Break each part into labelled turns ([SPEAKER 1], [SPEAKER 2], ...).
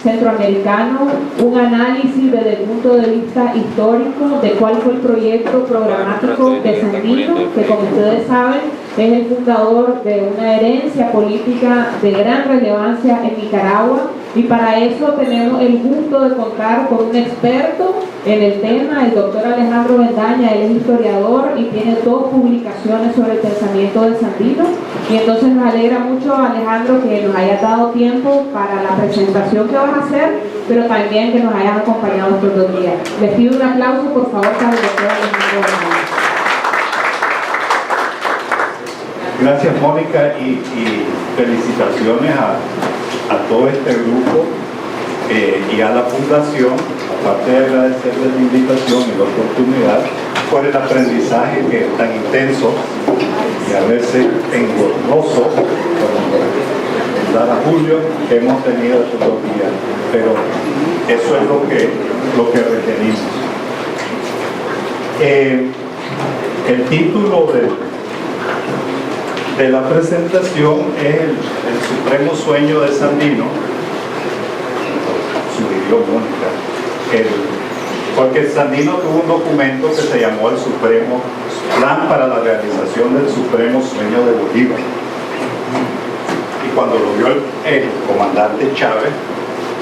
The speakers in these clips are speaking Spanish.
[SPEAKER 1] centroamericano, un análisis desde el punto de vista histórico de cuál fue el proyecto programático de Sandino, que como ustedes saben es el fundador de una herencia política de gran relevancia en Nicaragua, y para eso tenemos el gusto de contar con un experto en el tema, el doctor Alejandro Bendaña. Él es historiador y tiene 2 publicaciones sobre el pensamiento de Sandino, y entonces nos alegra mucho, Alejandro, que nos hayas dado tiempo para la presentación que vas a hacer, pero también que nos hayas acompañado estos 2 días. Les pido un aplauso, por favor, para el doctor Alejandro Bendaña.
[SPEAKER 2] Gracias, Mónica, y felicitaciones a todo este grupo y a la Fundación, aparte de agradecerles la invitación y la oportunidad, por el aprendizaje que es tan intenso y a veces engorroso, a Julio, que hemos tenido estos 2 días, pero eso es lo que requerimos. El título de la presentación es el supremo sueño de Sandino, sugirió Mónica, porque Sandino tuvo un documento que se llamó el Supremo Plan para la Realización del Supremo Sueño de Bolívar, y cuando lo vio el comandante Chávez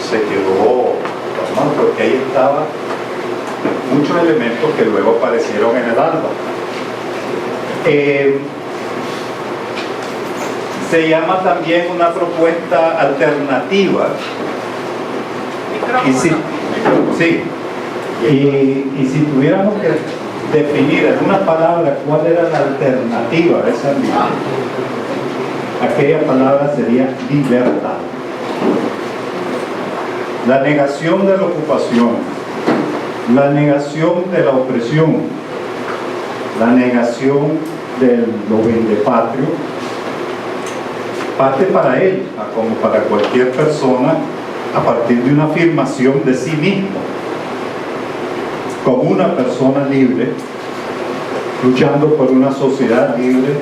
[SPEAKER 2] se quedó pasmado, porque ahí estaban muchos elementos que luego aparecieron en el ALBA. Se llama también una propuesta alternativa, y si tuviéramos que definir en una palabra cuál era la alternativa de esa misma, aquella palabra sería libertad. La negación de la ocupación, la negación de la opresión, la negación de lo vendepatrio, parte para él, como para cualquier persona, a partir de una afirmación de sí mismo, como una persona libre, luchando por una sociedad libre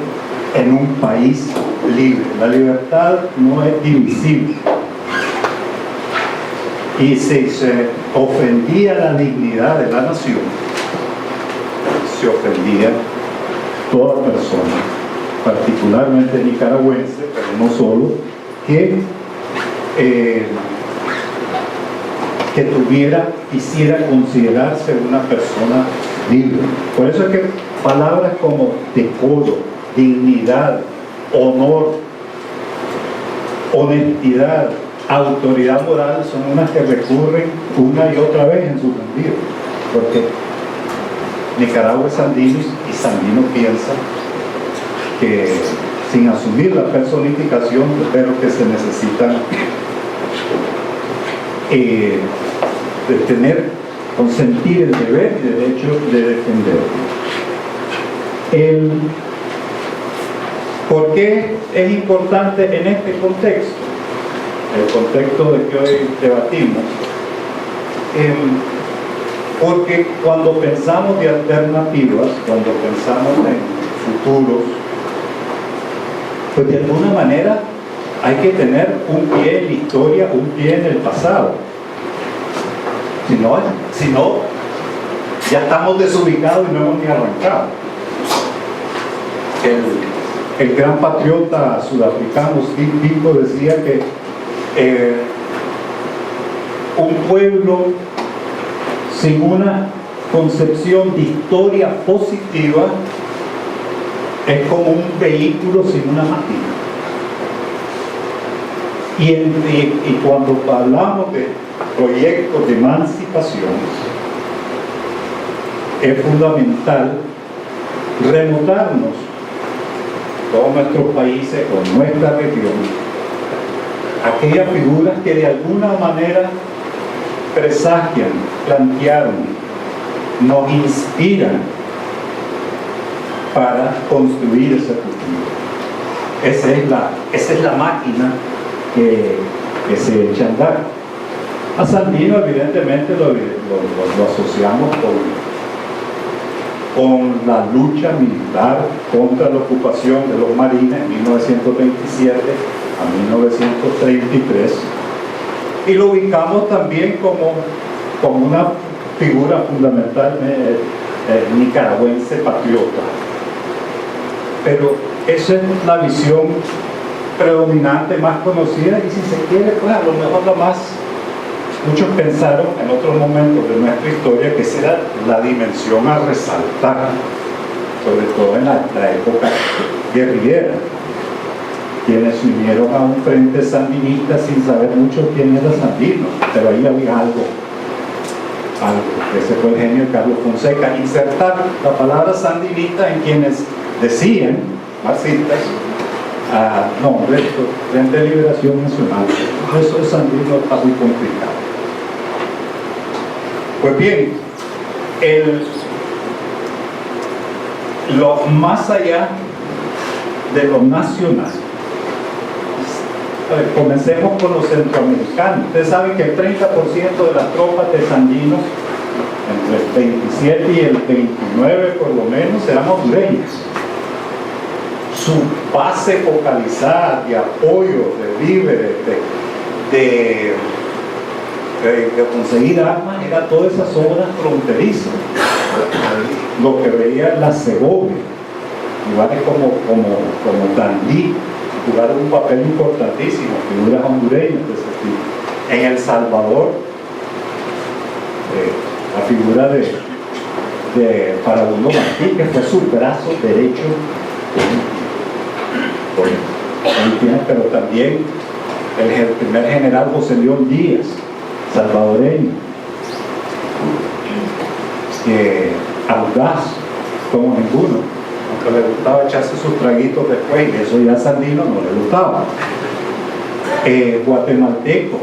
[SPEAKER 2] en un país libre. La libertad no es divisible. Y si se ofendía la dignidad de la nación, se ofendía toda persona, particularmente nicaragüense, pero no solo, que quisiera considerarse una persona libre. Por eso es que palabras como decoro, dignidad, honor, honestidad, autoridad moral son unas que recurren una y otra vez en su sentido, porque Nicaragua es Sandino y Sandino piensa que sin asumir la personificación, pero que se necesitan de tener, consentir el deber y derecho de defender. ¿Por qué es importante en este contexto? El contexto de que hoy debatimos, porque cuando pensamos de alternativas, cuando pensamos en futuros, pues de alguna manera hay que tener un pie en la historia, un pie en el pasado. Si no, ya estamos desubicados y no hemos ni arrancado. El gran patriota sudafricano Steve Biko decía que un pueblo sin una concepción de historia positiva es como un vehículo sin una máquina. Y cuando hablamos de proyectos de emancipación, es fundamental remontarnos todos nuestros países o nuestra región, aquellas figuras que de alguna manera presagian, plantearon, nos inspiran para construir ese futuro. Esa es la máquina que se echa a andar. A Sandino evidentemente lo asociamos con la lucha militar contra la ocupación de los marines en 1927 a 1933, y lo ubicamos también como una figura fundamental nicaragüense patriota. Pero esa es la visión predominante, más conocida, y si se quiere, pues a lo mejor la más, muchos pensaron en otros momentos de nuestra historia que esa era la dimensión a resaltar, sobre todo en la época guerrillera. Quienes se unieron a un frente sandinista sin saber mucho quién era Sandino, pero ahí había algo. Ese fue el genio de Carlos Fonseca, insertar la palabra sandinista en quienes decían, marxistas, no, Frente de Liberación Nacional. Eso de Sandino está muy complicado. Pues bien, lo más allá de lo nacional, comencemos con los centroamericanos. Ustedes saben que el 30% de las tropas de Sandino, entre el 27 y el 29 por lo menos, eran hondureñas. Su base focalizada de apoyo, de víveres, de conseguir armas, era todas esas zonas fronterizas. Lo que veía la Segovia, lugares como Tandí, jugaron un papel importantísimo, figuras hondureñas de ese tipo. En El Salvador, la figura de Farabundo Martí, que fue su brazo derecho, pero también el primer general José León Díaz, salvadoreño, audaz como ninguno, aunque le gustaba echarse sus traguitos después, y eso ya a Sandino no le gustaba. Guatemalteco,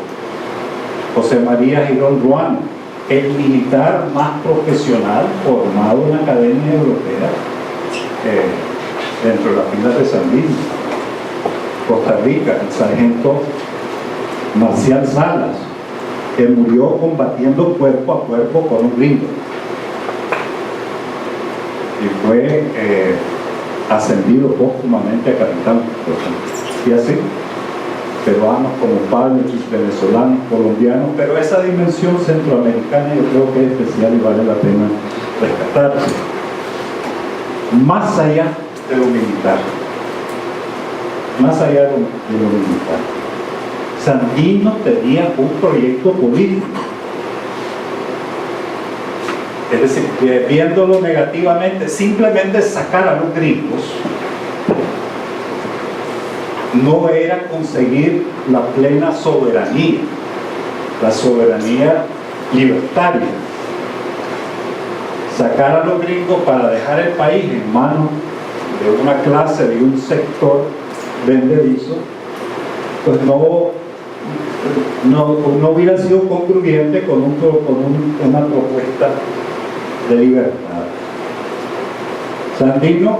[SPEAKER 2] José María Girón Ruano, el militar más profesional formado en la Academia Europea, dentro de las filas de Sandino. Costa Rica, el sargento Marcial Salas, que murió combatiendo cuerpo a cuerpo con un gringo y fue ascendido póstumamente a capitán, y así peruanos como padres, venezolanos, colombianos, pero esa dimensión centroamericana yo creo que es especial y vale la pena rescatarse. Más allá de lo militar, más allá de lo militar, Sandino tenía un proyecto político. Es decir, viéndolo negativamente, simplemente sacar a los gringos no era conseguir la plena soberanía, la soberanía libertaria. Sacar a los gringos para dejar el país en manos de una clase, de un sector vendedizo, pues no hubiera sido congruente con una propuesta de libertad. Sandino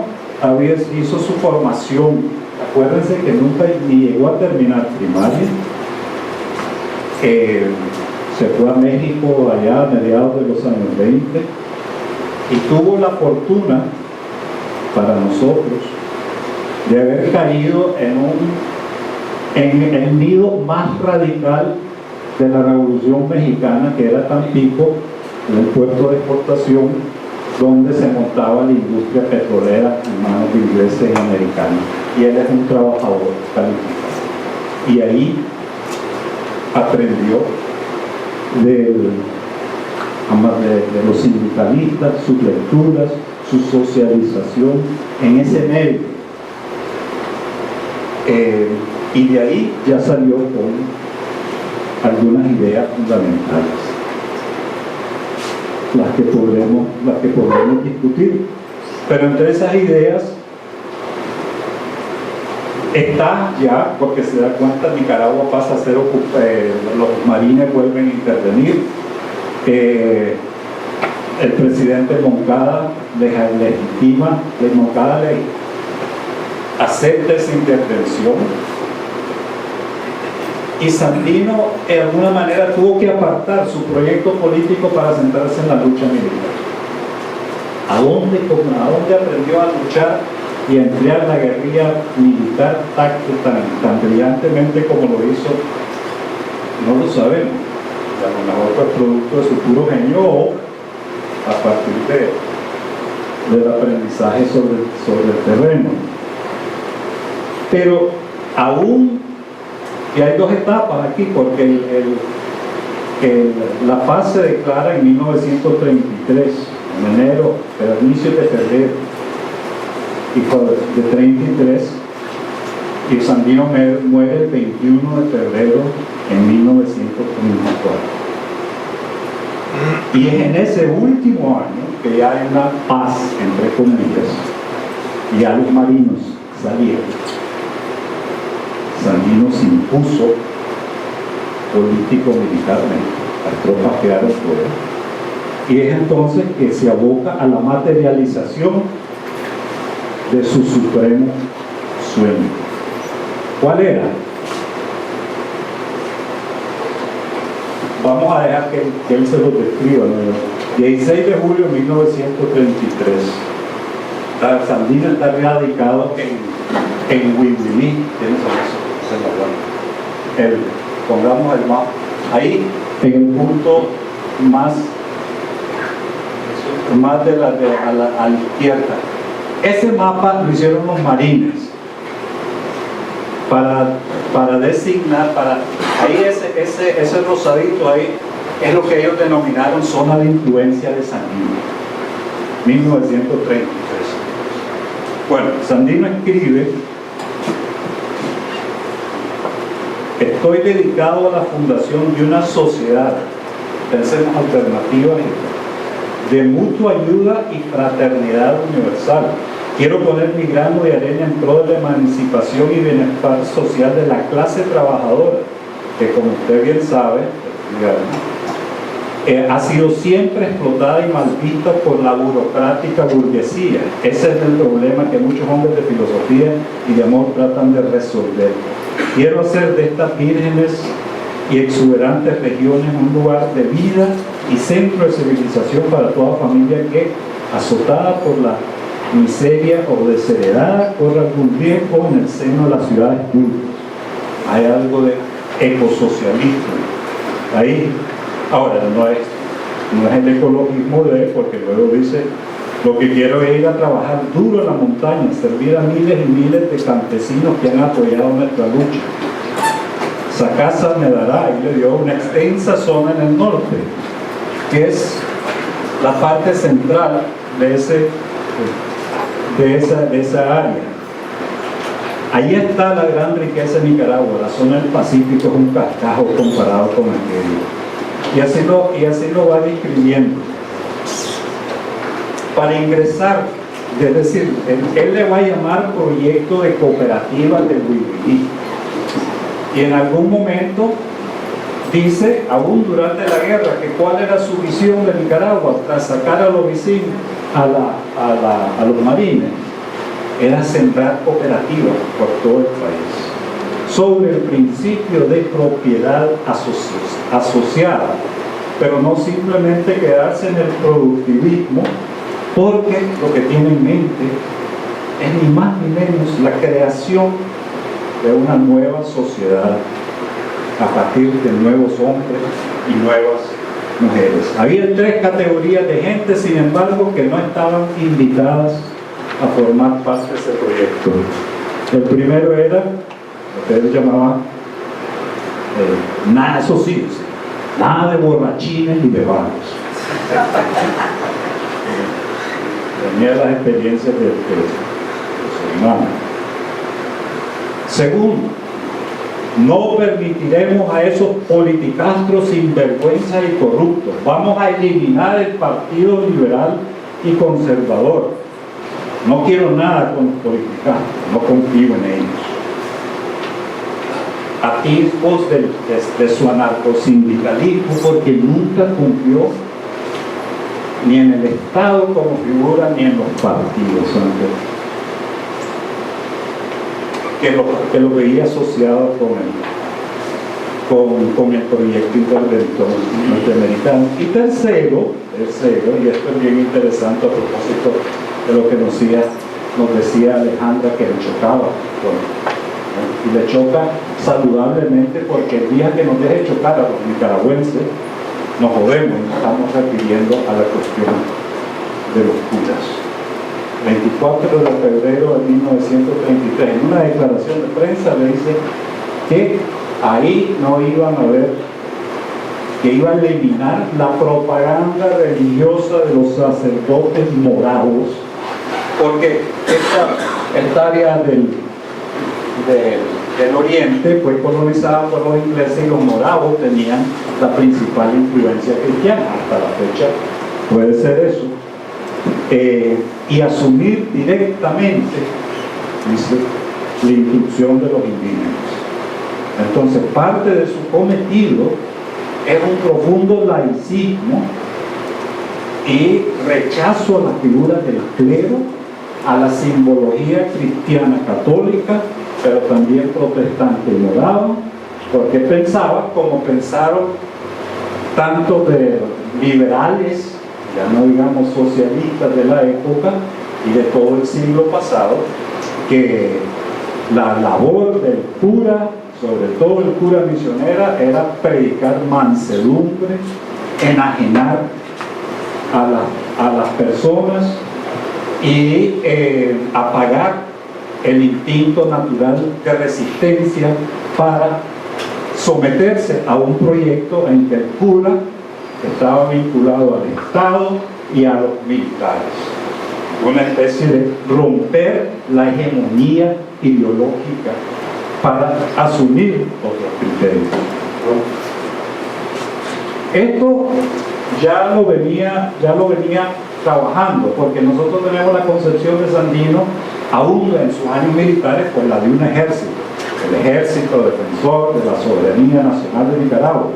[SPEAKER 2] hizo su formación, acuérdense que nunca ni llegó a terminar primaria, se fue a México allá a mediados de los años 20 y tuvo la fortuna para nosotros de haber caído en el nido más radical de la Revolución Mexicana, que era Tampico, en el puerto de exportación donde se montaba la industria petrolera en manos de ingleses y americanos, y él es un trabajador calificado, y ahí aprendió de los sindicalistas, sus lecturas, su socialización en ese medio, y de ahí ya salió con algunas ideas fundamentales, las que podremos discutir. Pero entre esas ideas está ya, porque se da cuenta, Nicaragua pasa a ser los marines vuelven a intervenir, el presidente Moncada Moncada acepta esa intervención, y Sandino de alguna manera tuvo que apartar su proyecto político para centrarse en la lucha militar. ¿A dónde aprendió a luchar y a emplear la guerrilla militar tan brillantemente como lo hizo No lo sabemos. Y a lo mejor fue producto de su puro genio o a partir del aprendizaje sobre el terreno. Pero aún, y hay dos etapas aquí, porque la paz se declara en 1933, en enero, pero inicios de febrero, y fue de 33, y Sandino muere el 21 de febrero en 1934. Y es en ese último año que ya hay una paz, entre comillas, y ya los marinos salieron. Sandino se impuso político-militarmente, las tropas quedaron fuera, y es entonces que se aboca a la materialización de su supremo sueño. ¿Cuál era? Vamos a dejar que él se lo describa, ¿no? 16 de julio de 1933. Sandino está radicado en Huimilí. ¿Tienes eso? Pongamos el mapa. Ahí, en el punto más a la izquierda. Ese mapa lo hicieron los marines para designar, ahí ese rosadito ahí es lo que ellos denominaron zona de influencia de Sandino, 1933. Bueno, Sandino escribe: estoy dedicado a la fundación de una sociedad, pensemos alternativa, de mutua ayuda y fraternidad universal. Quiero poner mi grano de arena en pro de la emancipación y bienestar social de la clase trabajadora, que, como usted bien sabe, ha sido siempre explotada y mal vista por la burocrática burguesía. Ese es el problema que muchos hombres de filosofía y de amor tratan de resolver. Quiero hacer de estas vírgenes y exuberantes regiones un lugar de vida y centro de civilización para toda familia que, azotada por la miseria o desheredada, corre algún riesgo en el seno de las ciudades públicas. Hay algo de ecosocialismo ahí. Ahora, no es el ecologismo de él, porque luego dice: lo que quiero es ir a trabajar duro en la montaña, servir a miles y miles de campesinos que han apoyado nuestra lucha. Esa casa me dará, y le dio una extensa zona en el norte, que es la parte central de esa área. Ahí está la gran riqueza de Nicaragua. La zona del Pacífico es un cascajo comparado con aquello. Y así lo va describiendo. Para ingresar, es decir, él le va a llamar proyecto de cooperativa de Huimilí. Y en algún momento dice, aún durante la guerra, que cuál era su visión de Nicaragua tras sacar a los vecinos, a los marines, era sembrar cooperativas por todo el país, sobre el principio de propiedad asociada, pero no simplemente quedarse en el productivismo, porque lo que tiene en mente es ni más ni menos la creación de una nueva sociedad a partir de nuevos hombres y nuevas mujeres. Había 3 categorías de gente, sin embargo, que no estaban invitadas a formar parte de ese proyecto. El primero era lo que él llamaba nada, eso sí, nada de borrachines ni de vagos. Tenía las experiencias de los hermanos. Segundo, no permitiremos a esos politicastros sinvergüenza y corruptos. Vamos a eliminar el Partido Liberal y Conservador. No quiero nada con los politicastros, no confío en ellos. Atisbos de su anarcosindicalismo, porque nunca confió ni en el Estado como figura ni en los partidos, que lo veía asociado con el proyecto interventor norteamericano. Y tercero, y esto es bien interesante a propósito de lo que nos decía Alejandra, que le chocaba con y le choca saludablemente, porque el día que nos deje chocar a los nicaragüenses, nos jodemos y nos estamos refiriendo a la cuestión de los curas. 24 de febrero de 1933, en una declaración de prensa le dice que ahí no iban a ver, que iba a eliminar la propaganda religiosa de los sacerdotes moravos, porque esta área del oriente fue colonizada por los ingleses, y los moravos tenían la principal influencia cristiana. Hasta la fecha puede ser eso. Y asumir directamente, dice, la instrucción de los indígenas. Entonces, parte de su cometido es un profundo laicismo y rechazo a la figura del clero, a la simbología cristiana católica, pero también protestante y morado, porque pensaba, como pensaron tanto de liberales, ya no digamos socialistas de la época y de todo el siglo pasado, que la labor del cura, sobre todo el cura misionera, era predicar mansedumbre, enajenar a las personas y apagar el instinto natural de resistencia para someterse a un proyecto en que el cura estaba vinculado al Estado y a los militares. Una especie de romper la hegemonía ideológica para asumir otros criterios. Esto ya lo venía trabajando, porque nosotros tenemos la concepción de Sandino, aún en sus años militares, pues la de un ejército, el ejército defensor de la soberanía nacional de Nicaragua.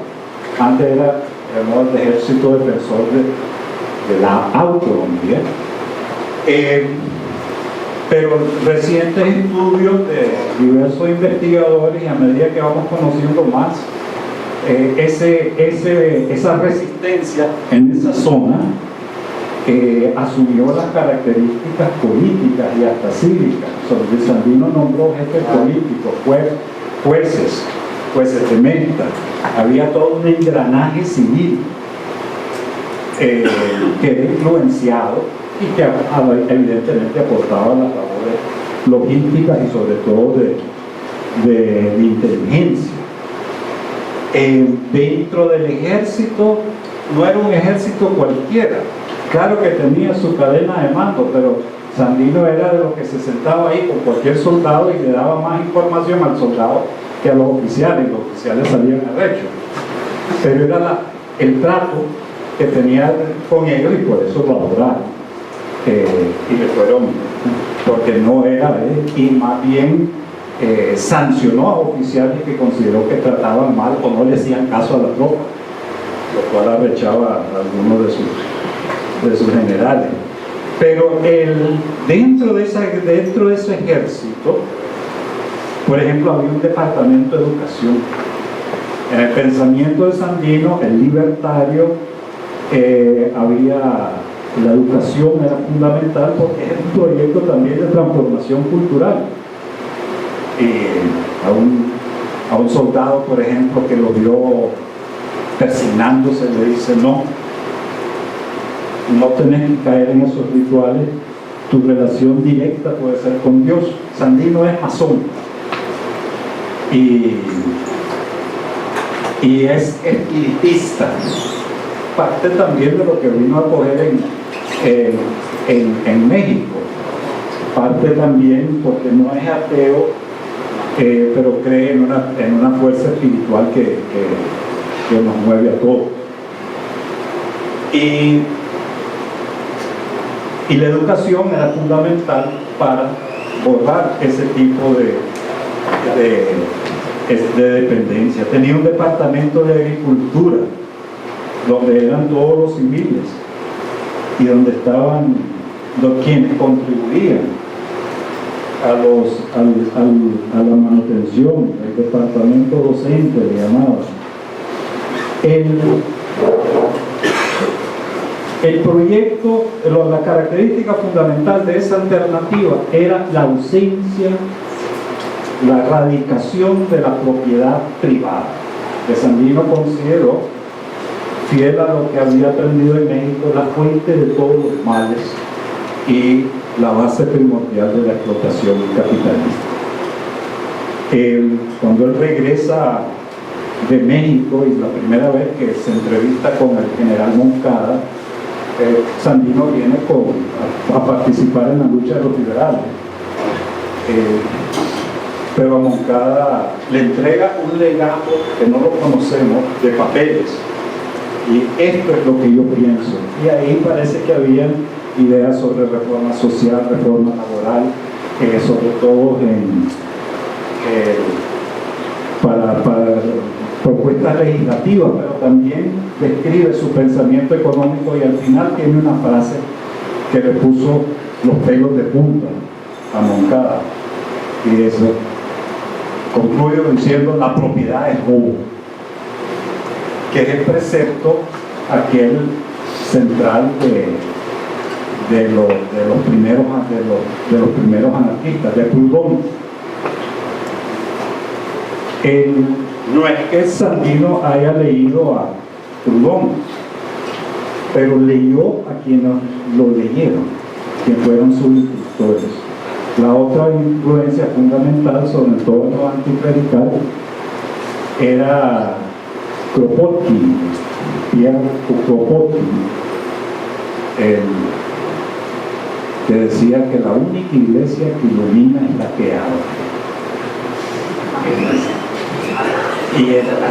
[SPEAKER 2] Antes era el ejército defensor de la autonomía. Pero recientes estudios de diversos investigadores, y a medida que vamos conociendo más esa resistencia en esa zona, asumió las características políticas y hasta cívicas. Sobre Sandino nombró jefes políticos, jueces de menta. Había todo un engranaje civil que era influenciado y que evidentemente aportaba las labores logísticas y sobre todo de inteligencia. Dentro del ejército no era un ejército cualquiera. Claro que tenía su cadena de mando, pero Sandino era de los que se sentaba ahí con cualquier soldado y le daba más información al soldado que a los oficiales, y los oficiales salían arrechos. Pero era el trato que tenía con ellos, y por eso lo adoraron. Y le fueron, porque no era él, y más bien sancionó a oficiales que consideró que trataban mal o no le hacían caso a la tropa, lo cual arrechaba a algunos de sus generales. Pero dentro de ese ejército, por ejemplo, había un departamento de educación. En el pensamiento de Sandino, el libertario, la educación era fundamental, porque es un proyecto también de transformación cultural. A un soldado, por ejemplo, que lo vio persignándose, le dice: no tenés que caer en esos rituales, tu relación directa puede ser con Dios. Sandino es masón y es espiritista, parte también de lo que vino a coger en México, parte también porque no es ateo, pero cree en una fuerza espiritual que nos mueve a todos. Y la educación era fundamental para borrar ese tipo de dependencia. Tenía un departamento de agricultura donde eran todos los civiles y donde estaban quienes contribuían a la manutención, el departamento docente le llamaban. El proyecto, la característica fundamental de esa alternativa era la ausencia la erradicación de la propiedad privada, que Sandino consideró, fiel a lo que había aprendido en México, la fuente de todos los males y la base primordial de la explotación capitalista. Cuando él regresa de México y la primera vez que se entrevista con el general Moncada, Sandino viene a participar en la lucha de los liberales, pero a Moncada le entrega un legado que no lo conocemos, de papeles, y esto es lo que yo pienso. Y ahí parece que había ideas sobre reforma social, reforma laboral, sobre todo para propuestas legislativas, pero también describe su pensamiento económico, y al final tiene una frase que le puso los pelos de punta a Moncada, y eso concluyo diciendo: la propiedad es robo, que es el precepto aquel central de los primeros anarquistas, de Proudhon. No es que Sandino haya leído a Proudhon, pero leyó a quienes lo leyeron, que fueron sus instructores. La otra influencia fundamental, sobre todo en lo anticlerical, era Kropotkin, Pierre Kropotkin, que decía que la única iglesia que ilumina es la que abre. Y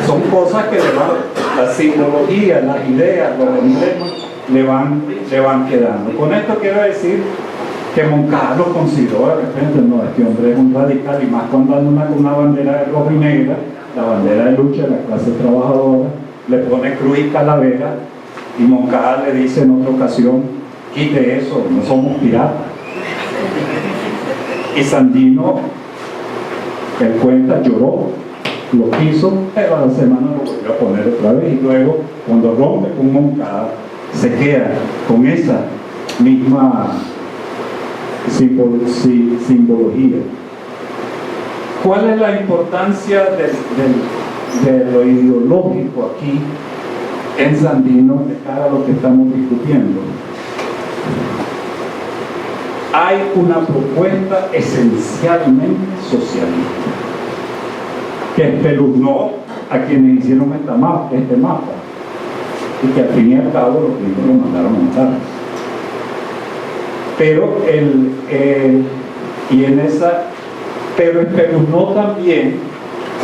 [SPEAKER 2] son cosas que la simbología, las ideas, los emblemas le van quedando. Con esto quiero decir que Moncada lo consideró de repente: no, este hombre es un radical, y más cuando anda con una bandera de rojo y negra, la bandera de lucha de la clase trabajadora, le pone cruz y calavera, y Moncada le dice en otra ocasión: quite eso, no somos piratas. Y Sandino, él cuenta, lloró, lo quiso, pero a la semana lo volvió a poner otra vez, y luego cuando rompe con Moncada se queda con esa misma simbología. ¿Cuál es la importancia de lo ideológico aquí en Sandino de cara a lo que estamos discutiendo? Hay una propuesta esencialmente socialista que espeluznó a quienes hicieron este mapa, y que al fin y al cabo los gringos lo mandaron a matar. Pero espeluznó también,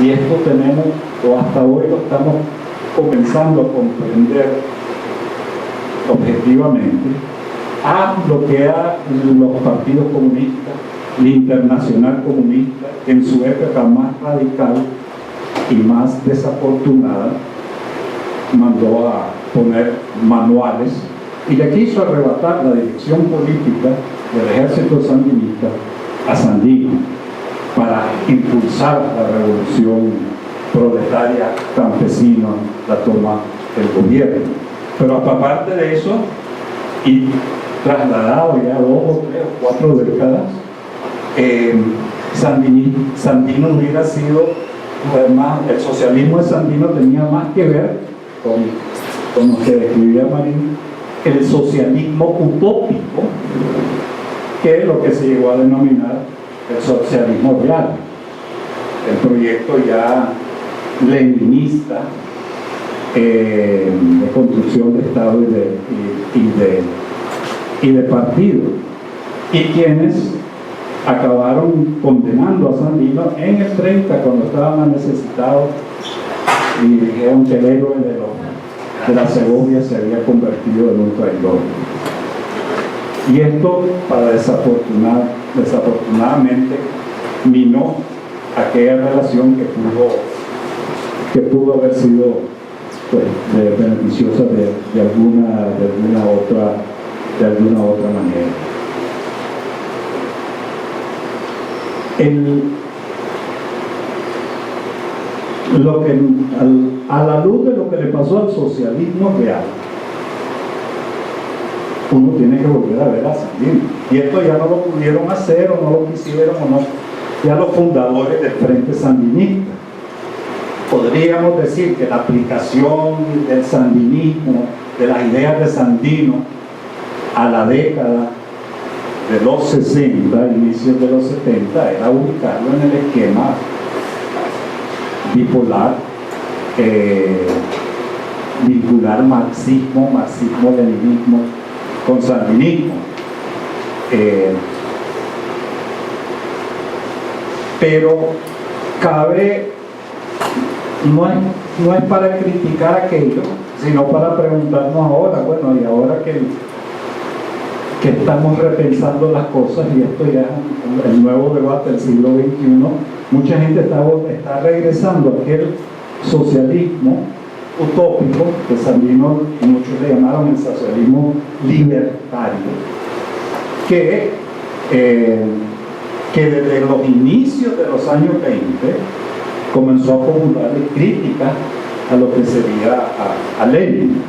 [SPEAKER 2] y esto tenemos, o hasta hoy lo estamos comenzando a comprender objetivamente, a lo que eran los partidos comunistas, la Internacional Comunista, en su época más radical y más desafortunada, mandó a poner manuales y le quiso arrebatar la dirección política del ejército sandinista a Sandino para impulsar la revolución proletaria campesina, la toma del gobierno. Pero aparte de eso, y trasladado ya 2 o 3 o 4 décadas, Sandino hubiera sido, además, el socialismo de Sandino tenía más que ver con lo que describía Marín, el socialismo utópico, que es lo que se llegó a denominar el socialismo real, el proyecto ya leninista de construcción de Estado y de partido, y quienes acabaron condenando a Sandino en el 30, cuando estaba más necesitado, y dijeron que el héroe de la Segovia se había convertido en un traidor. Y esto, desafortunadamente, minó aquella relación que pudo haber sido, pues, beneficiosa de alguna otra manera. A la luz de lo que le pasó al socialismo real, uno tiene que volver a ver a Sandino. Y esto ya no lo pudieron hacer, o no lo quisieron, o no.
[SPEAKER 3] y a los fundadores del Frente Sandinista. Podríamos decir que la aplicación del sandinismo, de las ideas de Sandino a la década de los 60, inicios de los 70, era ubicarlo en el esquema bipolar, vincular marxismo-leninismo con sandinismo. Pero cabe, no es para criticar aquello, sino para preguntarnos ahora, bueno, y ahora que estamos repensando las cosas, y esto ya es el nuevo debate del siglo XXI, mucha gente está regresando a aquel socialismo utópico que Sandino y muchos le llamaron el socialismo libertario, que desde los inicios de los años 20 comenzó a formular críticas a lo que sería a Lenin.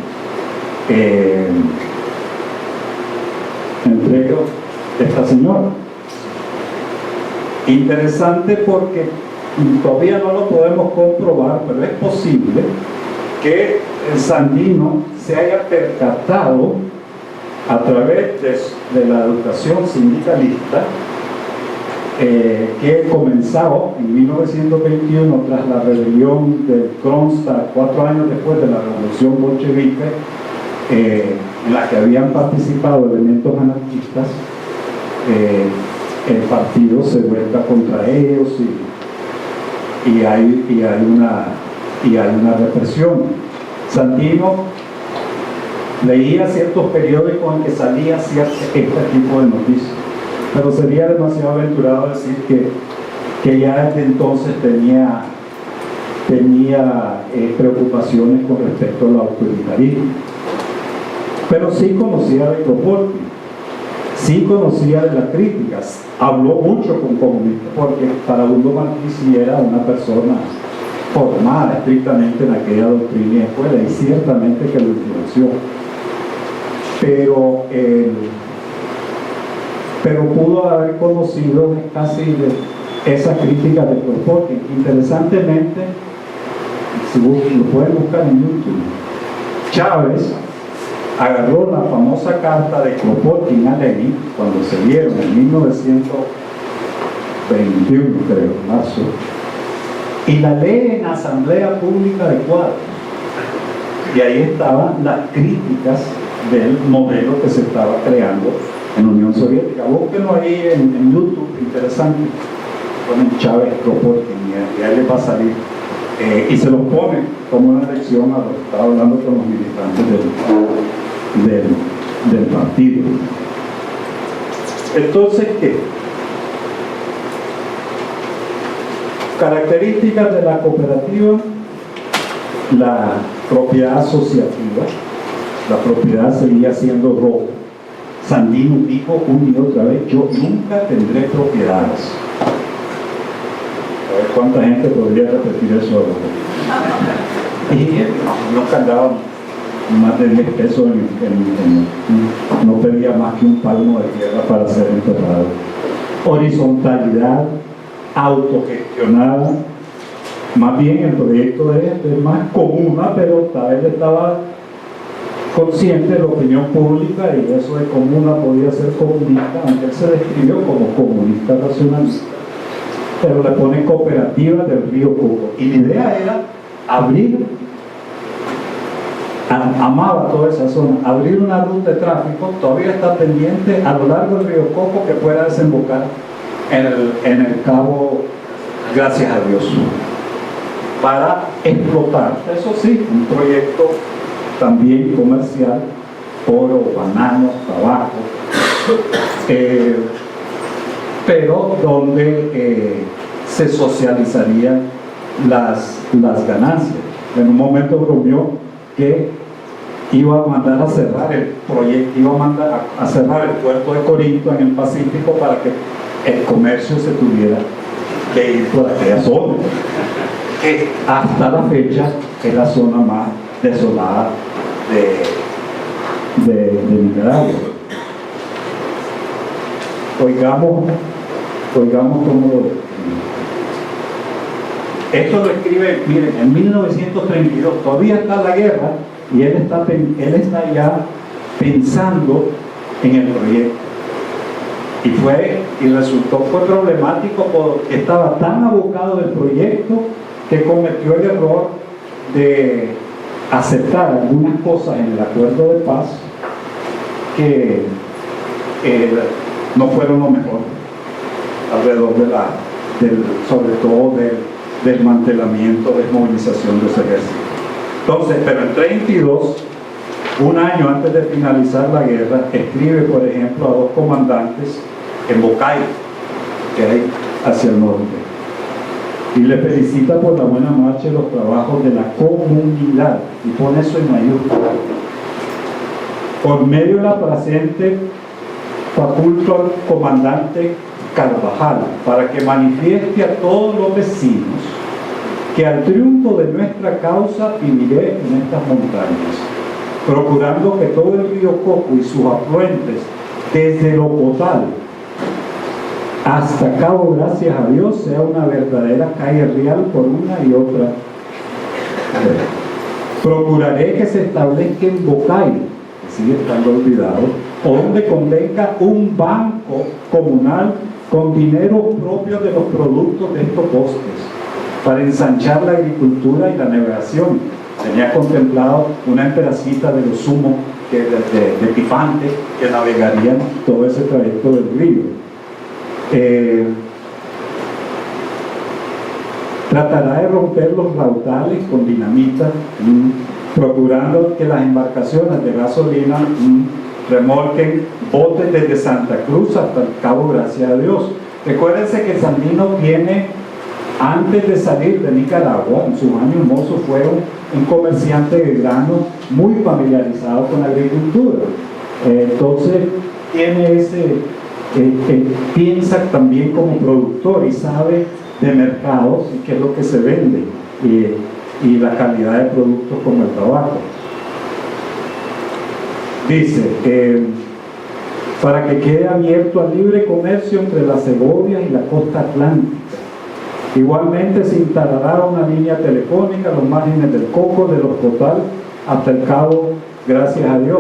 [SPEAKER 3] Entre ellos esta señora. Interesante porque todavía no lo podemos comprobar, pero es posible que el Sandino se haya percatado a través de la educación sindicalista que comenzó en 1921 tras la rebelión de Kronstadt, 4 años después de la revolución bolchevique, en la que habían participado elementos anarquistas. El partido se vuelca contra ellos y hay una represión. Sandino leía ciertos periódicos en que salía este tipo de noticias, pero sería demasiado aventurado decir que ya desde entonces tenía preocupaciones con respecto al autoritarismo. Pero sí conocía de Kropotkin, sí conocía de las críticas, habló mucho con comunistas, porque para Hugo Martí era una persona formada estrictamente en aquella doctrina y escuela, y ciertamente que lo influenció. Pero pudo haber conocido casi de esas críticas de Kropotkin. Interesantemente, si lo pueden buscar en YouTube, Chávez agarró la famosa carta de Kropotkin a Lenin cuando se vieron en 1921, creo, marzo, y la lee en Asamblea Pública de Cuadros, y ahí estaban las críticas del modelo que se estaba creando en la Unión Soviética. Búsquenlo ahí en YouTube, interesante, ponen Chávez Kropotkin y ahí les va a salir, y se los pone como una lección a lo que estaba hablando con los militantes del partido. Entonces, ¿qué? Características de la cooperativa: la propiedad asociativa. La propiedad seguía siendo robo. Sandino dijo una y otra vez: yo nunca tendré propiedades. A ver cuánta gente podría repetir eso ahora. Y no cargaba más de 10 pesos no pedía más que un palmo de tierra para ser enterrado. Horizontalidad, autogestionada. Más bien el proyecto es más comuna, pero él estaba consciente de la opinión pública, y eso de comuna podía ser comunista, aunque él se describió como comunista racionalista, pero le pone cooperativa del Río Coco, y la idea era abrir, amaba toda esa zona, abrir una ruta de tráfico, todavía está pendiente, a lo largo del Río Coco, que pueda desembocar en el cabo, gracias a Dios, para explotar, eso sí, un proyecto también comercial, oro, bananos, tabaco, pero donde se socializarían las ganancias. En un momento bromeó que iba a mandar a cerrar el proyecto, iba a mandar a cerrar el puerto de Corinto en el Pacífico para que el comercio se tuviera que ir por aquella zona, que hasta la fecha es la zona más desolada de Nicaragua. Oigamos cómo lo Esto lo escribe, miren, en 1932, todavía está la guerra y él está ya pensando en el proyecto. Y fue problemático porque estaba tan abocado del proyecto que cometió el error de aceptar algunas cosas en el acuerdo de paz que no fueron lo mejor alrededor sobre todo del desmantelamiento, desmovilización de ese ejército. Entonces, pero en 32, un año antes de finalizar la guerra, escribe, por ejemplo, a 2 comandantes en Bocay, que hay hacia el norte, y le felicita por la buena marcha de los trabajos de la comunidad, y pone eso en mayúscula. Por medio de la presente, faculto al comandante Carvajal para que manifieste a todos los vecinos que al triunfo de nuestra causa viviré en estas montañas, procurando que todo el río Coco y sus afluentes, desde Locotal hasta Cabo Gracias a Dios, sea una verdadera calle real por una y otra. Procuraré que se establezca en Bocay, que sigue estando olvidado, o donde convenga un banco comunal con dinero propio de los productos de estos bosques, para ensanchar la agricultura y la navegación. Tenía contemplado una emperacita de los humos de Pifante que navegarían todo ese trayecto del río. Tratará de romper los raudales con dinamita, procurando que las embarcaciones de gasolina remolquen botes desde Santa Cruz hasta el Cabo Gracias a Dios. Recuérdense que Sandino viene, antes de salir de Nicaragua, en sus años mozos, fue un comerciante de grano muy familiarizado con la agricultura. Entonces tiene piensa también como productor y sabe de mercados y qué es lo que se vende y la calidad de productos como el tabaco. Dice para que quede abierto al libre comercio entre la Segovia y la costa atlántica. Igualmente se instalará una línea telefónica a los márgenes del Coco, de los Total hasta el Cabo Gracias a Dios,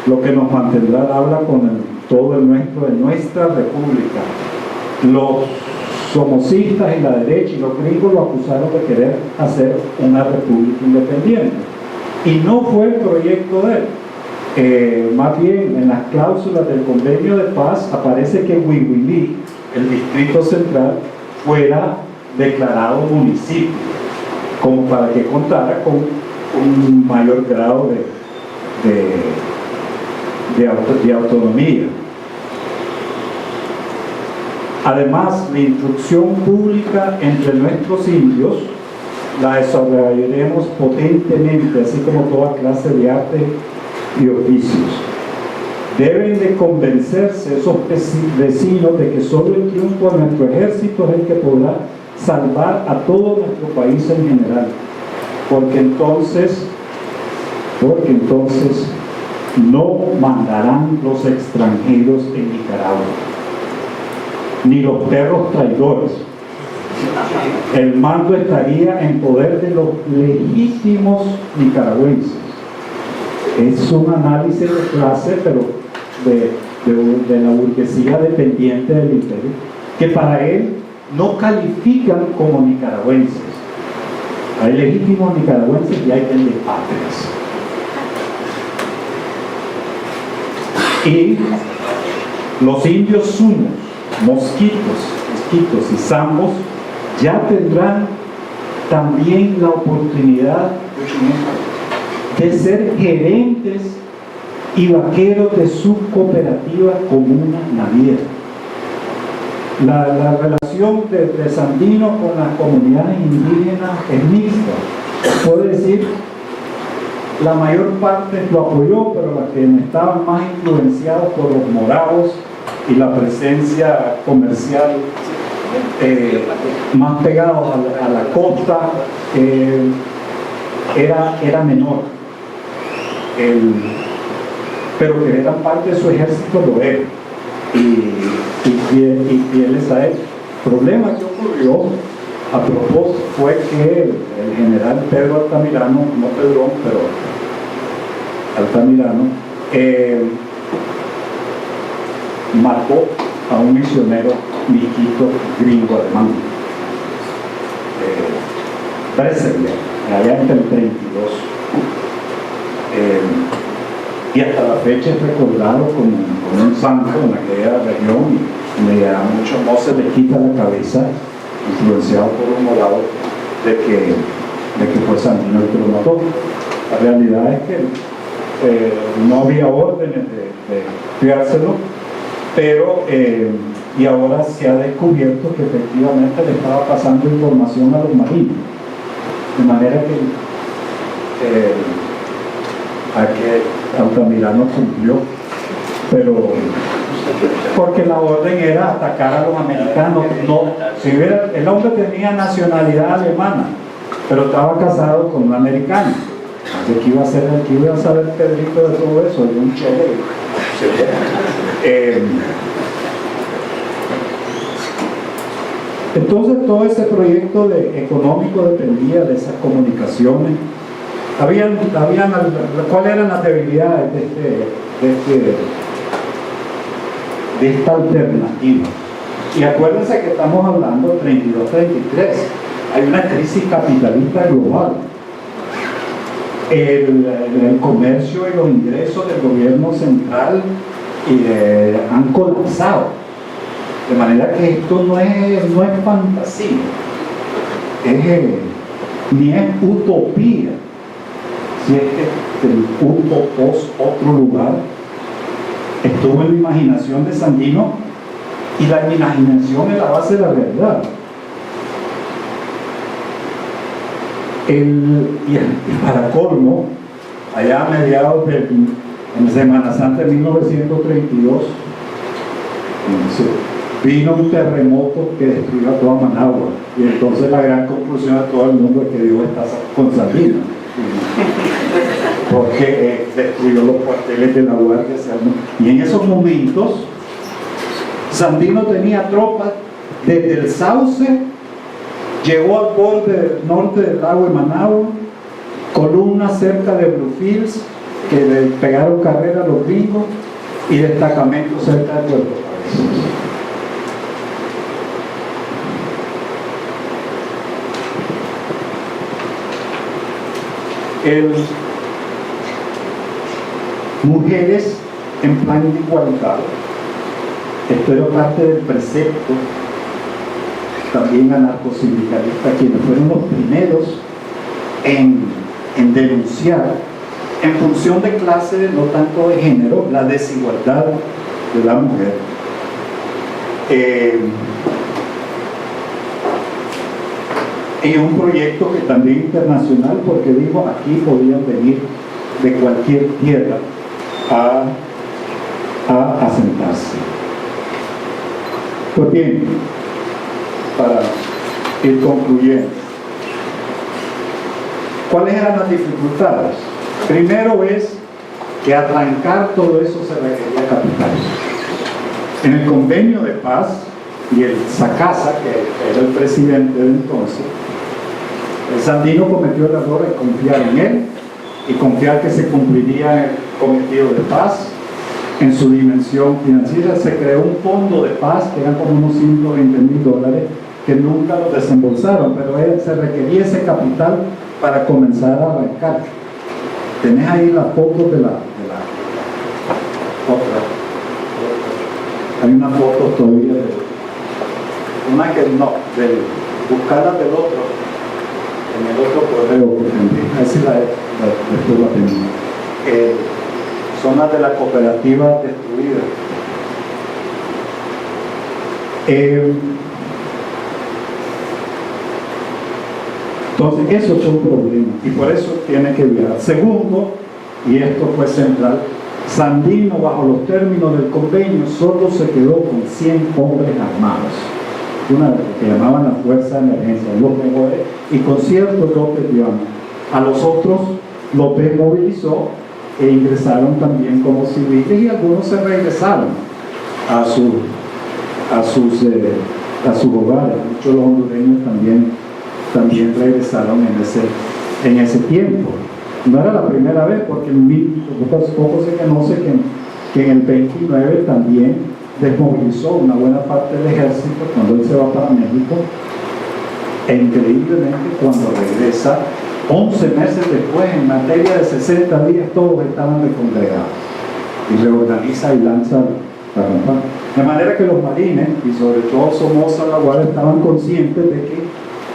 [SPEAKER 3] lo que nos mantendrá al habla con todo el nuestro de nuestra república. Los somocistas y la derecha y los gringos lo acusaron de querer hacer una república independiente, y no fue el proyecto de él. Más bien en las cláusulas del convenio de paz aparece que Huihuilí, el distrito central, fuera declarado municipio, como para que contara con un mayor grado de autonomía. Además, la instrucción pública entre nuestros indios la desarrollaremos potentemente, así como toda clase de arte y oficios. Deben de convencerse esos vecinos de que solo el triunfo de nuestro ejército es el que podrá salvar a todo nuestro país en general, porque entonces no mandarán los extranjeros en Nicaragua, ni los perros traidores. El mando estaría en poder de los legítimos nicaragüenses. Es un análisis de clase, pero de la burguesía dependiente del imperio, que para él no califican como nicaragüenses. Hay legítimos nicaragüenses y hay patrias. Y los indios sumos, mosquitos y zambos ya tendrán también la oportunidad de ser gerentes y vaqueros de su cooperativa comuna naviera. La relación de Sandino con las comunidades indígenas es mixta. Puedo decir, la mayor parte lo apoyó, pero las que estaban más influenciados por los moravos y la presencia comercial más pegados a la costa, era menor. Pero que eran parte de su ejército lo era, y fieles a él. El problema que ocurrió a propósito fue que el general Pedro Altamirano, no Pedrón, pero Altamirano, mató a un misionero miquito gringo alemán, Bresselberg, allá entre el 32. Y hasta la fecha es recordado como un santo en aquella región, y me da mucho, no se le quita la cabeza, influenciado por un morado, de que fue Sandino el que lo mató. La realidad es que no había órdenes de cuidárselo, pero y ahora se ha descubierto que efectivamente le estaba pasando información a los marinos, de manera que Altamirano cumplió, pero porque la orden era atacar a los americanos. No, el hombre tenía nacionalidad alemana, pero estaba casado con una americana. Entonces, ¿qué iba a saber Pedrito de todo eso? De un chole. Entonces todo ese proyecto económico dependía de esas comunicaciones. ¿Cuáles eran las debilidades de esta alternativa? Y acuérdense que estamos hablando de 32-33. Hay una crisis capitalista global. El comercio y los ingresos del gobierno central han colapsado. De manera que esto no es fantasía, ni es utopía. Si es que el otro lugar estuvo en la imaginación de Sandino, y la imaginación es la base de la realidad. Y para colmo, allá a mediados en Semana Santa de 1932, vino un terremoto que destruyó a toda Managua, y entonces la gran conclusión de todo el mundo es que Dios está con Sandino, porque destruyó los cuarteles de la Guardia. Y en esos momentos Sandino tenía tropas desde el Sauce, llegó al borde norte del lago de Managua, columnas cerca de Bluefields que le pegaron carrera a los gringos, y destacamentos cerca de Puerto Cabezas. Mujeres en plan de igualdad. Esto era parte del precepto también anarcosindicalista, quienes fueron los primeros en denunciar, en función de clase, no tanto de género, la desigualdad de la mujer. Y un proyecto que también internacional, porque dijo, aquí podían venir de cualquier tierra a asentarse. Pues bien, para ir concluyendo, ¿cuáles eran las dificultades? Primero es que atrancar todo eso se requería capital. En el convenio de paz, y el Sacasa, que era el presidente de entonces, el Sandino cometió el error de confiar en él y confiar que se cumpliría el cometido de paz. En su dimensión financiera se creó un fondo de paz que eran como unos $120,000 que nunca lo desembolsaron, pero se requería ese capital para comenzar a arrancar. Tenés ahí las fotos de la otra. Hay una foto todavía una que no, buscarla del otro, en el otro correo que tendría, así después la tenía. Son las de la cooperativa destruida. Entonces eso es un problema y por eso tiene que viajar. Segundo, y esto fue central, Sandino, bajo los términos del convenio, solo se quedó con 100 hombres armados, una que llamaban la fuerza de emergencia, los mejores, y con ciertos dotes, digamos. A los otros los desmovilizó e ingresaron también como civiles, y algunos se regresaron a sus a sus hogares. Muchos de los hondureños también regresaron en ese tiempo. No era la primera vez, porque poco se conoce que en el 29 también desmovilizó una buena parte del ejército cuando él se va para México, e increíblemente cuando regresa, 11 meses después, en materia de 60 días, todos estaban recongregados, y reorganiza y lanza la campaña. De manera que los marines, y sobre todo Somoza, la Guardia, estaban conscientes de que,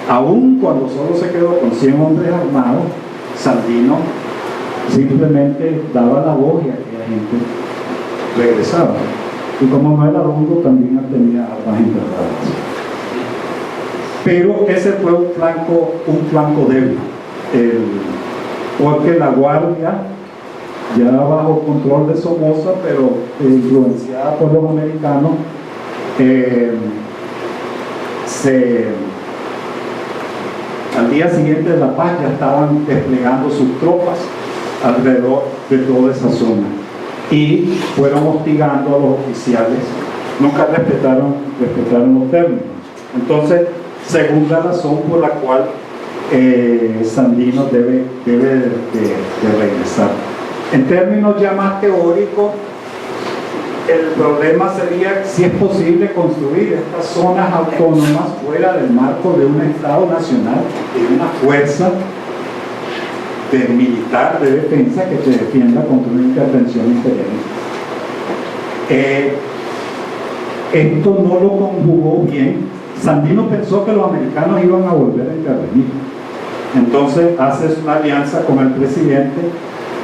[SPEAKER 3] aun cuando solo se quedó con 100 hombres armados, Sandino simplemente daba la voz y aquella gente regresaba. Y como Manuel Arundo también tenía armas enterradas. Pero ese fue un flanco débil, porque la Guardia, ya bajo control de Somoza, pero influenciada por los americanos, al día siguiente de la paz ya estaban desplegando sus tropas alrededor de toda esa zona y fueron hostigando a los oficiales. Nunca respetaron los términos. Entonces, segunda razón por la cual Sandino debe de regresar. En términos ya más teóricos, el problema sería si es posible construir estas zonas autónomas fuera del marco de un Estado nacional y de una fuerza militar de defensa que te defienda contra una intervención imperialista. Esto no lo conjugó bien. Sandino pensó que los americanos iban a volver a intervenir. Entonces hace una alianza con el presidente,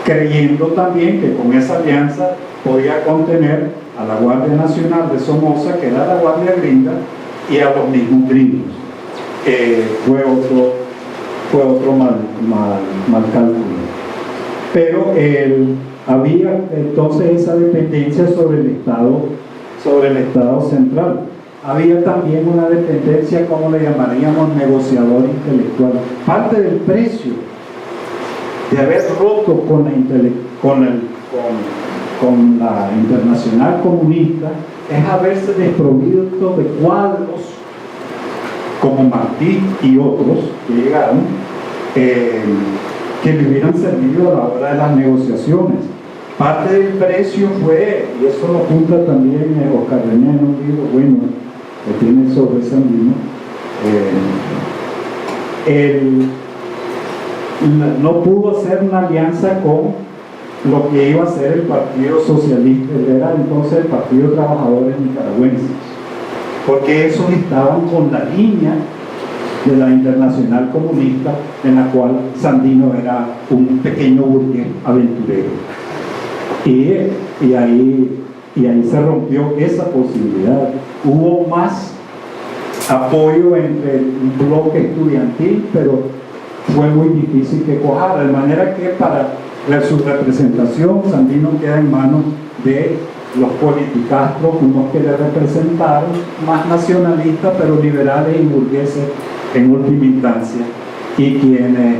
[SPEAKER 3] creyendo también que con esa alianza podía contener a la Guardia Nacional de Somoza, que era la Guardia Gringa, y a los mismos gringos. Fue otro mal cálculo. Pero había entonces esa dependencia sobre el Estado central. Había también una dependencia, como le llamaríamos, negociador intelectual. Parte del precio de haber roto con la Internacional Comunista es haberse desprovisto de cuadros como Martí y otros que llegaron, que le hubieran servido a la hora de las negociaciones. Parte del precio fue, y eso lo apunta también Oscar René en un libro bueno que tiene sobre Sandino, no pudo hacer una alianza con lo que iba a ser el Partido Socialista, era entonces el Partido de Trabajadores Nicaragüenses, porque esos estaban con la línea de la Internacional Comunista, en la cual Sandino era un pequeño burgués aventurero, y ahí se rompió esa posibilidad. Hubo más apoyo entre un bloque estudiantil, pero fue muy difícil que cuajara, de manera que para su representación Sandino queda en manos de los politicastros, unos que le representaron, más nacionalistas pero liberales y burgueses en última instancia, y quienes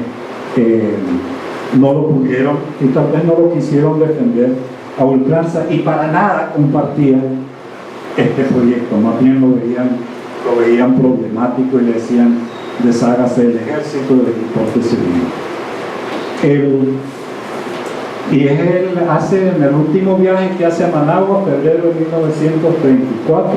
[SPEAKER 3] no lo pudieron y tal vez no lo quisieron defender a ultranza y para nada compartían este proyecto, más bien lo veían problemático y le decían: deshágase del ejército, del transporte civil. Y hace en el último viaje que hace a Managua, febrero de 1934,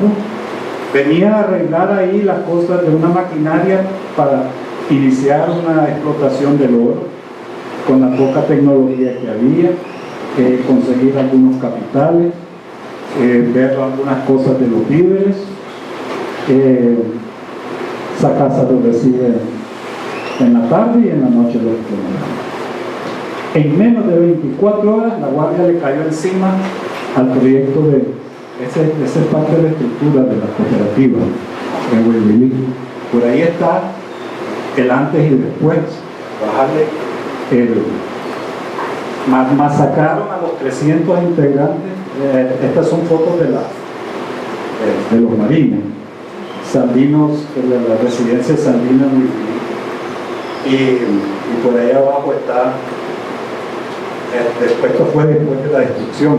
[SPEAKER 3] venía a arreglar ahí las cosas de una maquinaria para iniciar una explotación del oro con la poca tecnología que había, conseguir algunos capitales, ver algunas cosas de los víveres. Esa casa lo recibe en la tarde y en la noche lo explota. En menos de 24 horas la Guardia le cayó encima al proyecto esa es parte de la estructura de la cooperativa en Huihuilí. Por ahí está el antes y después. Masacraron a los 300 integrantes. Estas son fotos de los marines. Sandinos, de la residencia Sandino en Huihuilí. Y por ahí abajo está. Esto fue después de la destrucción,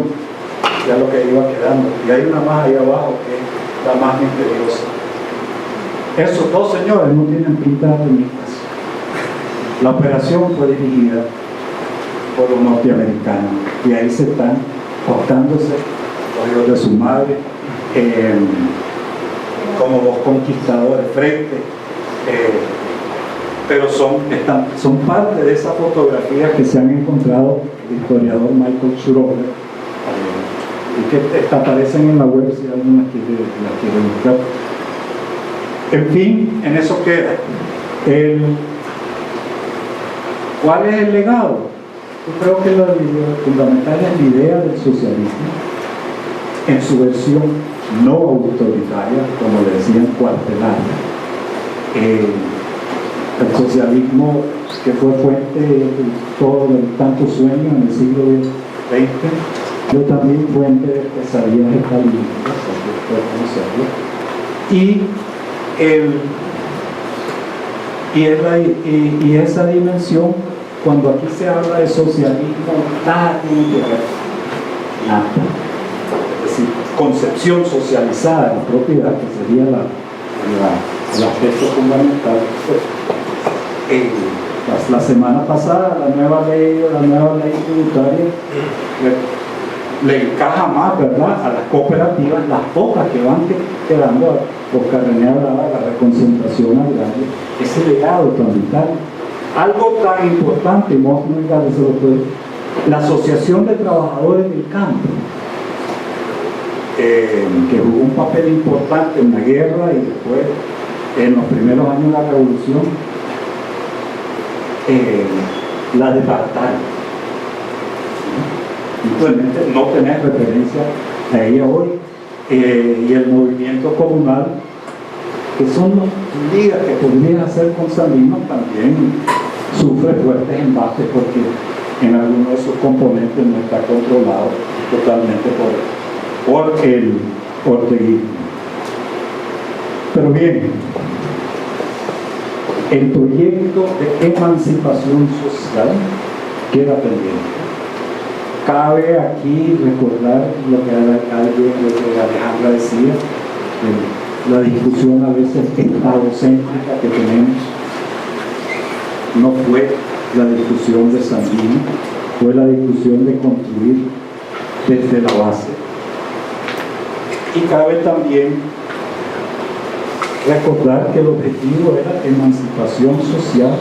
[SPEAKER 3] ya lo que iba quedando. Y hay una más ahí abajo que es la más misteriosa. Esos dos señores no tienen pinta de mismas. La operación fue dirigida por los norteamericanos y ahí se están cortándose los hijos de su madre como dos conquistadores frente, pero son parte de esa fotografía que se han encontrado el historiador Michael Schroeder y que aparecen en la web si alguien la quiere buscar. En fin, en eso queda. ¿Cuál es el legado? Yo creo que lo fundamental es la idea del socialismo en su versión no autoritaria, como le decían, cuartelaria. El socialismo que fue fuente de todo el tanto sueño en el siglo XX, pero también fuente de pesadillas estalinistas, y esa dimensión, cuando aquí se habla de socialismo, nada tiene que ver, nada. Es decir, concepción socializada de la propiedad, que sería el aspecto fundamental. La semana pasada la nueva ley tributaria le encaja más, ¿verdad?, a las cooperativas, las pocas que van quedando, porque René hablaba de la reconcentración agraria, ese legado tan vital. Algo tan importante, la Asociación de Trabajadores del Campo, que jugó un papel importante en la guerra y después en los primeros años de la revolución, la departaron. Simplemente no tener referencia a ella hoy, y el movimiento comunal, que son las ligas que podrían hacer con Sandino, también sufre fuertes embates porque en algunos de sus componentes no está controlado totalmente por el orteguismo. Pero bien, el proyecto de emancipación social queda pendiente. Cabe aquí recordar lo que Alejandra decía, la discusión a veces estadocéntrica que tenemos. No fue la discusión de Sandino, fue la discusión de construir desde la base. Y cabe también recordar que el objetivo era emancipación social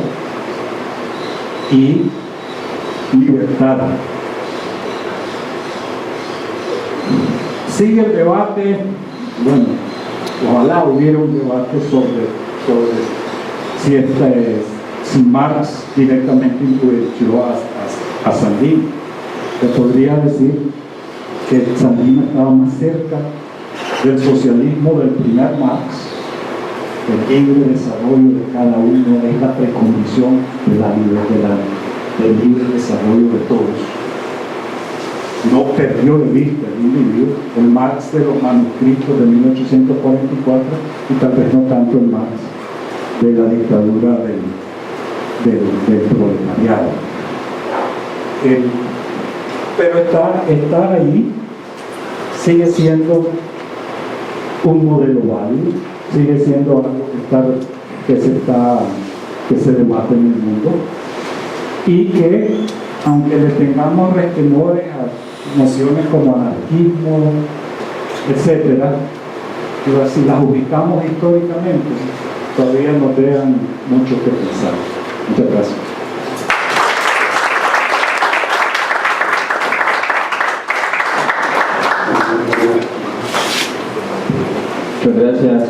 [SPEAKER 3] y libertad. Sigue el debate, bueno, ojalá hubiera un debate sobre si Marx directamente influenció a Sandino. Se podría decir que Sandino estaba más cerca del socialismo del primer Marx. El libre desarrollo de cada uno es la precondición del libre desarrollo de todos. No perdió de vista el individuo, el Marx de los manuscritos de 1844 y tal vez no tanto el Marx de la dictadura del proletariado. Pero estar ahí sigue siendo un modelo válido, sigue siendo algo que se debate en el mundo, y que aunque le tengamos resquemores a nociones como anarquismo, etcétera, si las ubicamos históricamente, todavía nos dejan mucho que pensar. Muchas gracias.
[SPEAKER 4] Muchas gracias.